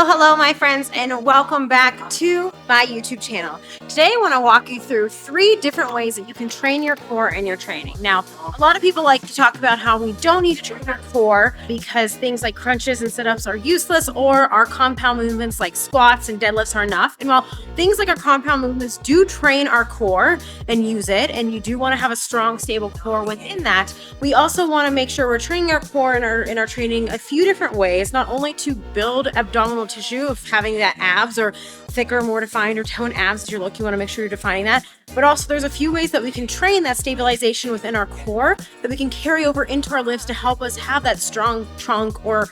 Hello, my friends, and welcome back to my YouTube channel. Today, I want to walk you through 3 different ways that you can train your core in your training. Now, a lot of people like to talk about how we don't need to train our core because things like crunches and sit-ups are useless, or our compound movements like squats and deadlifts are enough. And while things like our compound movements do train our core and use it, and you do want to have a strong, stable core within that, we also want to make sure we're training our core in our training a few different ways, not only to build abdominal tissue of having that abs or thicker, more defined or toned abs as you're looking. You want to make sure you're defining that, but also there's a few ways that we can train that stabilization within our core that we can carry over into our lifts to help us have that strong trunk or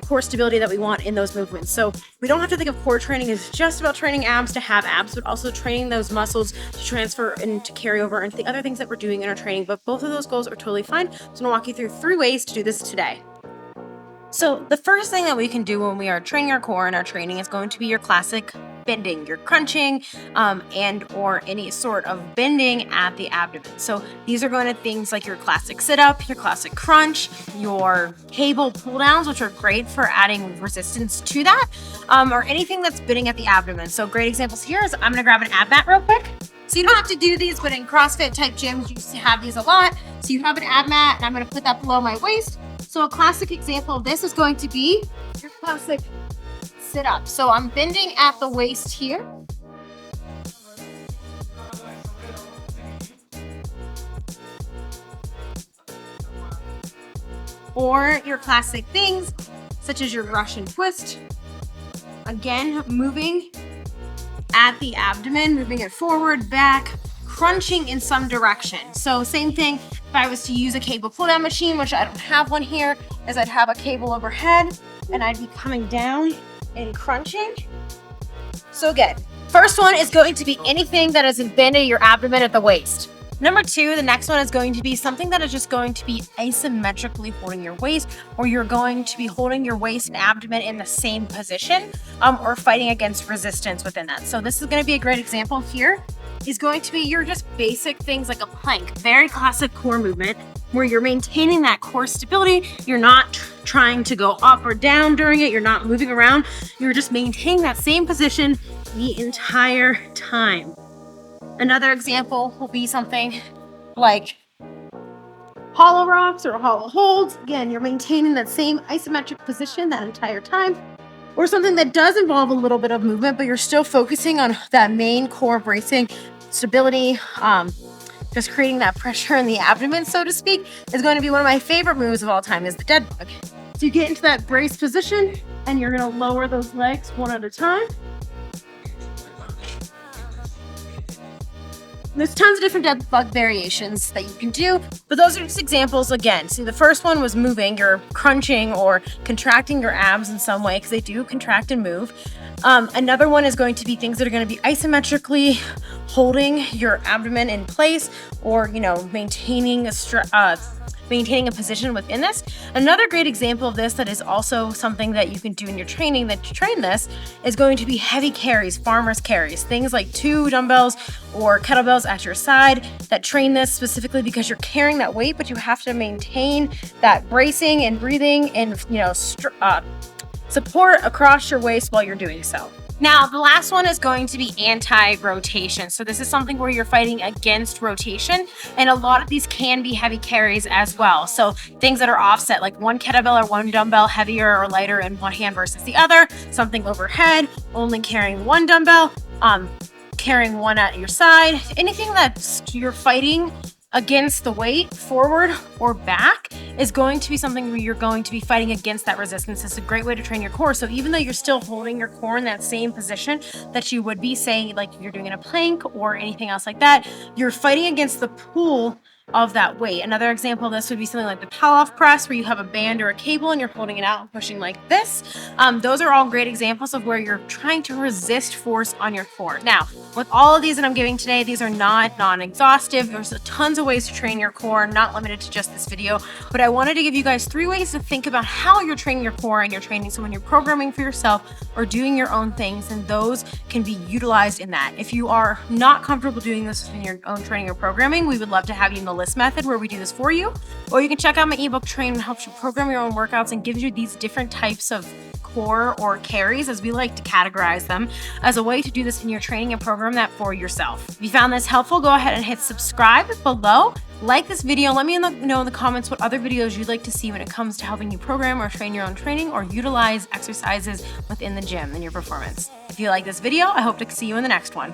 core stability that we want in those movements. So we don't have to think of core training as just about training abs to have abs, but also training those muscles to transfer and to carry over into the other things that we're doing in our training. But both of those goals are totally fine. So I'm going to walk you through 3 ways to do this today. So the first thing that we can do when we are training our core in our training is going to be your classic bending, your crunching, and or any sort of bending at the abdomen. So these are going to things like your classic sit-up, your classic crunch, your cable pull-downs, which are great for adding resistance to that, or anything that's bending at the abdomen. So great examples here is I'm going to grab an ab mat real quick. So you don't have to do these, but in CrossFit type gyms, you have these a lot. So you have an ab mat, and I'm going to put that below my waist. So a classic example of this is going to be your classic sit-up. So I'm bending at the waist here. Or your classic things, such as your Russian twist. Again, moving at the abdomen, moving it forward, back, crunching in some direction. So same thing, if I was to use a cable pull-down machine, which I don't have one here, is I'd have a cable overhead and I'd be coming down and crunching. So again, first one is going to be anything that is bending your abdomen at the waist. Number 2, the next one is going to be something that is just going to be isometrically holding your waist, or you're going to be holding your waist and abdomen in the same position, or fighting against resistance within that. So this is going to be a great example here. Is going to be your just basic things like a plank, very classic core movement where you're maintaining that core stability. You're not trying to go up or down during it. You're not moving around. You're just maintaining that same position the entire time. Another example will be something like hollow rocks or hollow holds. Again, you're maintaining that same isometric position that entire time. Or something that does involve a little bit of movement, but you're still focusing on that main core bracing stability, just creating that pressure in the abdomen, so to speak, is going to be one of my favorite moves of all time, is the dead bug. So you get into that brace position and you're going to lower those legs one at a time. There's tons of different dead bug variations that you can do, but those are just examples again. See, the first one was moving, you're crunching or contracting your abs in some way because they do contract and move. Another one is going to be things that are going to be isometrically holding your abdomen in place, or maintaining a position within this. Another great example of this that is also something that you can do in your training that to train this is going to be heavy carries, farmer's carries, things like 2 dumbbells or kettlebells at your side that train this specifically because you're carrying that weight, but you have to maintain that bracing and breathing and support across your waist while you're doing so. Now, the last one is going to be anti-rotation. So this is something where you're fighting against rotation, and a lot of these can be heavy carries as well. So things that are offset, like 1 kettlebell or 1 dumbbell heavier or lighter in one hand versus the other, something overhead, only carrying 1 dumbbell, carrying 1 at your side, anything that you're fighting against the weight forward or back is going to be something where you're going to be fighting against that resistance. It's a great way to train your core. So even though you're still holding your core in that same position that you would be, say, like you're doing in a plank or anything else like that, you're fighting against the pull of that weight. Another example of this would be something like the Pallof press, where you have a band or a cable and you're holding it out and pushing like this. Those are all great examples of where you're trying to resist force on your core. Now, with all of these that I'm giving today, these are not non-exhaustive. There's tons of ways to train your core, not limited to just this video, but I wanted to give you guys 3 ways to think about how you're training your core and your training. So when you're programming for yourself or doing your own things, and those can be utilized in that. If you are not comfortable doing this in your own training or programming, we would love to have you in the list method where we do this for you. Or you can check out my ebook, Train, and helps you program your own workouts and gives you these different types of core or carries, as we like to categorize them, as a way to do this in your training and program that for yourself. If you found this helpful, go ahead and hit subscribe below. Like this video. Let me know in the comments what other videos you'd like to see when it comes to helping you program or train your own training or utilize exercises within the gym in your performance. If you like this video, I hope to see you in the next one.